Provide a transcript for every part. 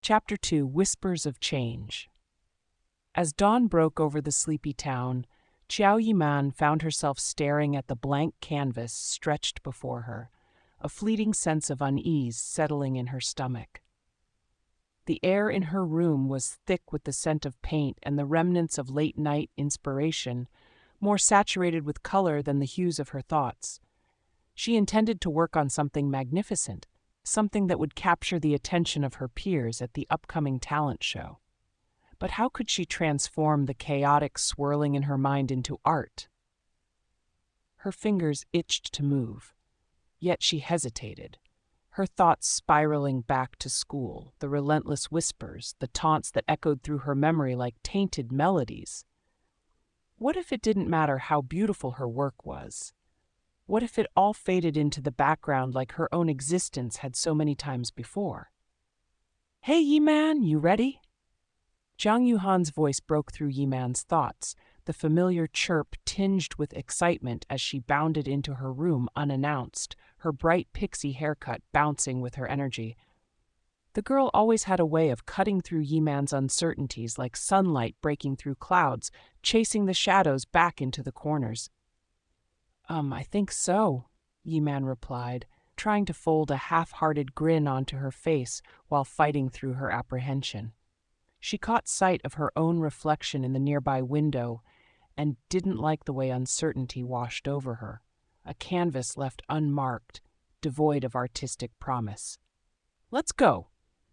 Chapter 2: Whispers of Change. As dawn broke over the sleepy town, Qiao Yiman found herself staring at the blank canvas stretched before her, a fleeting sense of unease settling in her stomach. The air in her room was thick with the scent of paint and the remnants of late-night inspiration, more saturated with color than the hues of her thoughts. She intended to work on something magnificent, something that would capture the attention of her peers at the upcoming talent show. But how could she transform the chaotic swirling in her mind into art? Her fingers itched to move, yet she hesitated, her thoughts spiraling back to school, the relentless whispers, the taunts that echoed through her memory like tainted melodies. What if it didn't matter how beautiful her work was? What if it all faded into the background like her own existence had so many times before? "Hey, Yiman, you ready?" Zhang Yuhan's voice broke through Yiman's thoughts, the familiar chirp tinged with excitement as she bounded into her room unannounced, her bright pixie haircut bouncing with her energy. The girl always had a way of cutting through Yiman's uncertainties like sunlight breaking through clouds, chasing the shadows back into the corners. I think so," Yiman replied, trying to fold a half-hearted grin onto her face while fighting through her apprehension. She caught sight of her own reflection in the nearby window and didn't like the way uncertainty washed over her, a canvas left unmarked, devoid of artistic promise. "Let's go.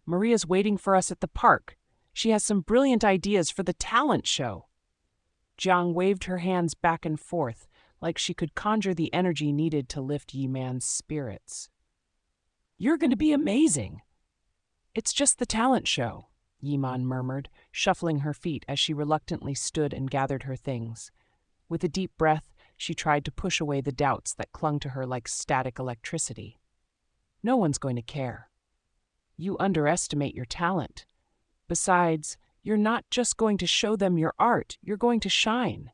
Maria's waiting for us at the park. She has some brilliant ideas for the talent show." Jiang waved her hands back and forth, like she could conjure the energy needed to lift Yiman's spirits. "You're going to be amazing." "It's just the talent show," Yiman murmured, shuffling her feet as she reluctantly stood and gathered her things. With a deep breath, she tried to push away the doubts that clung to her like static electricity. "No one's going to care. You underestimate your talent. Besides, you're not just going to show them your art, you're going to shine."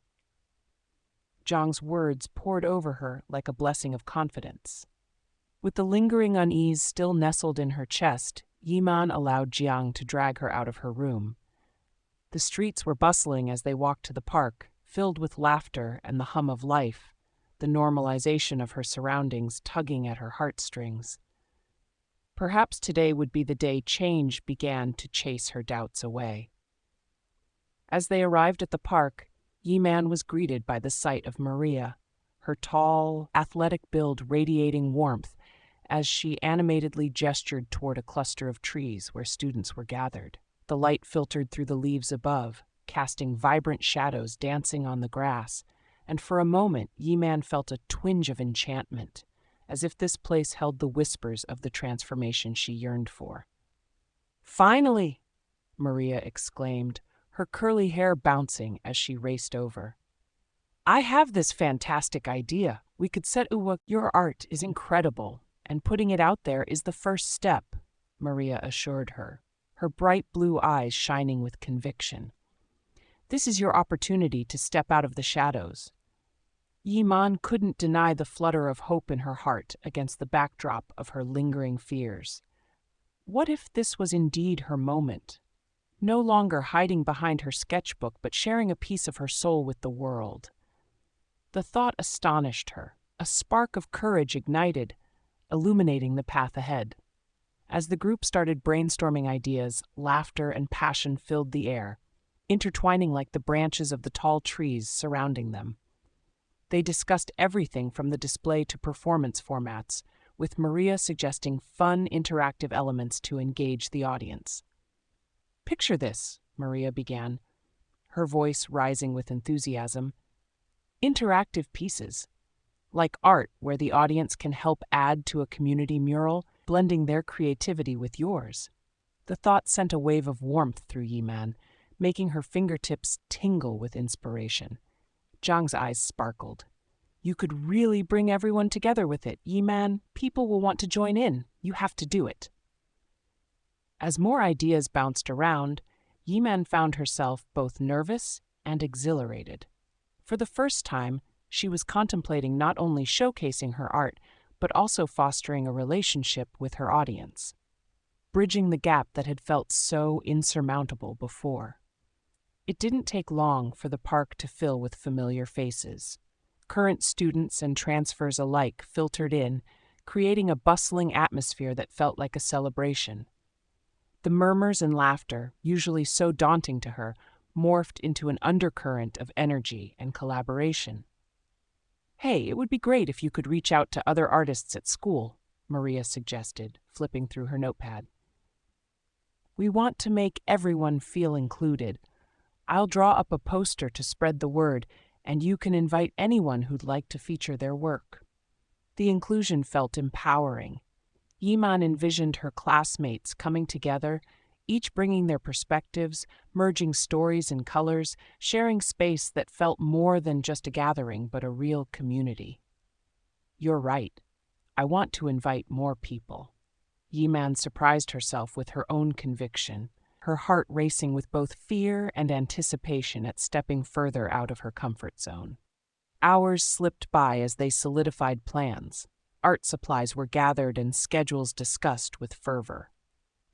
Zhang's words poured over her like a blessing of confidence. With the lingering unease still nestled in her chest, Yiman allowed Jiang to drag her out of her room. The streets were bustling as they walked to the park, filled with laughter and the hum of life, the normalization of her surroundings tugging at her heartstrings. Perhaps today would be the day change began to chase her doubts away. As they arrived at the park, Yiman was greeted by the sight of Maria, her tall, athletic build radiating warmth as she animatedly gestured toward a cluster of trees where students were gathered. The light filtered through the leaves above, casting vibrant shadows dancing on the grass, and for a moment Yiman felt a twinge of enchantment, as if this place held the whispers of the transformation she yearned for. "Finally!" Maria exclaimed, her curly hair bouncing as she raced over. "I have this fantastic idea. We could set your art is incredible, and putting it out there is the first step," Maria assured her, her bright blue eyes shining with conviction. "This is your opportunity to step out of the shadows." Yiman couldn't deny the flutter of hope in her heart against the backdrop of her lingering fears. What if this was indeed her moment? No longer hiding behind her sketchbook, but sharing a piece of her soul with the world. The thought astonished her. A spark of courage ignited, illuminating the path ahead. As the group started brainstorming ideas, laughter and passion filled the air, intertwining like the branches of the tall trees surrounding them. They discussed everything from the display to performance formats, with Maria suggesting fun, interactive elements to engage the audience. "Picture this," Maria began, her voice rising with enthusiasm. "Interactive pieces, like art where the audience can help add to a community mural, blending their creativity with yours." The thought sent a wave of warmth through Yiman, making her fingertips tingle with inspiration. Zhang's eyes sparkled. "You could really bring everyone together with it, Yiman. People will want to join in. You have to do it." As more ideas bounced around, Yiman found herself both nervous and exhilarated. For the first time, she was contemplating not only showcasing her art, but also fostering a relationship with her audience. bridging the gap that had felt so insurmountable before. It didn't take long for the park to fill with familiar faces. Current students and transfers alike filtered in, creating a bustling atmosphere that felt like a celebration. The murmurs and laughter, usually so daunting to her, morphed into an undercurrent of energy and collaboration. "Hey, it would be great if you could reach out to other artists at school," Maria suggested, flipping through her notepad. "We want to make everyone feel included. I'll draw up a poster to spread the word, and you can invite anyone who'd like to feature their work." The inclusion felt empowering. Yiman envisioned her classmates coming together, each bringing their perspectives, merging stories and colors, sharing space that felt more than just a gathering but a real community. "You're right. I want to invite more people." Yiman surprised herself with her own conviction, her heart racing with both fear and anticipation at stepping further out of her comfort zone. Hours slipped by as they solidified plans. Art supplies were gathered and schedules discussed with fervor.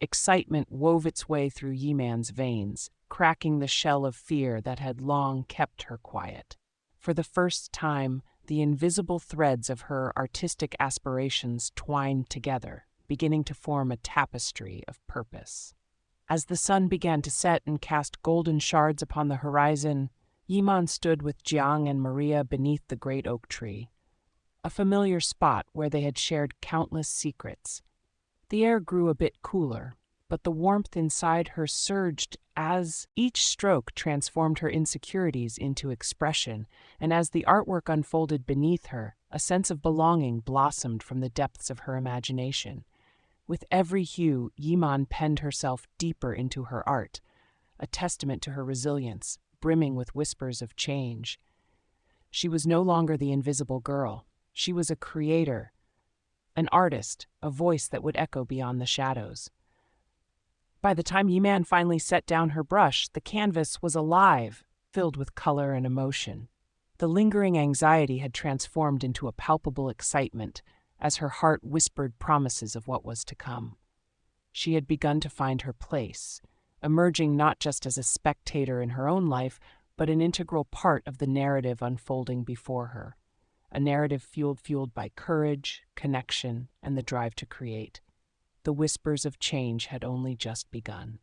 Excitement wove its way through Yiman's veins, cracking the shell of fear that had long kept her quiet. For the first time, the invisible threads of her artistic aspirations twined together, beginning to form a tapestry of purpose. As the sun began to set and cast golden shards upon the horizon, Yiman stood with Jiang and Maria beneath the great oak tree, a familiar spot where they had shared countless secrets. The air grew a bit cooler, but the warmth inside her surged as each stroke transformed her insecurities into expression, and as the artwork unfolded beneath her, a sense of belonging blossomed from the depths of her imagination. With every hue, Yiman penned herself deeper into her art, a testament to her resilience, brimming with whispers of change. She was no longer the invisible girl. She was a creator, an artist, a voice that would echo beyond the shadows. By the time Yiman finally set down her brush, the canvas was alive, filled with color and emotion. The lingering anxiety had transformed into a palpable excitement as her heart whispered promises of what was to come. She had begun to find her place, emerging not just as a spectator in her own life, but an integral part of the narrative unfolding before her. A narrative fueled by courage, connection, and the drive to create. The whispers of change had only just begun.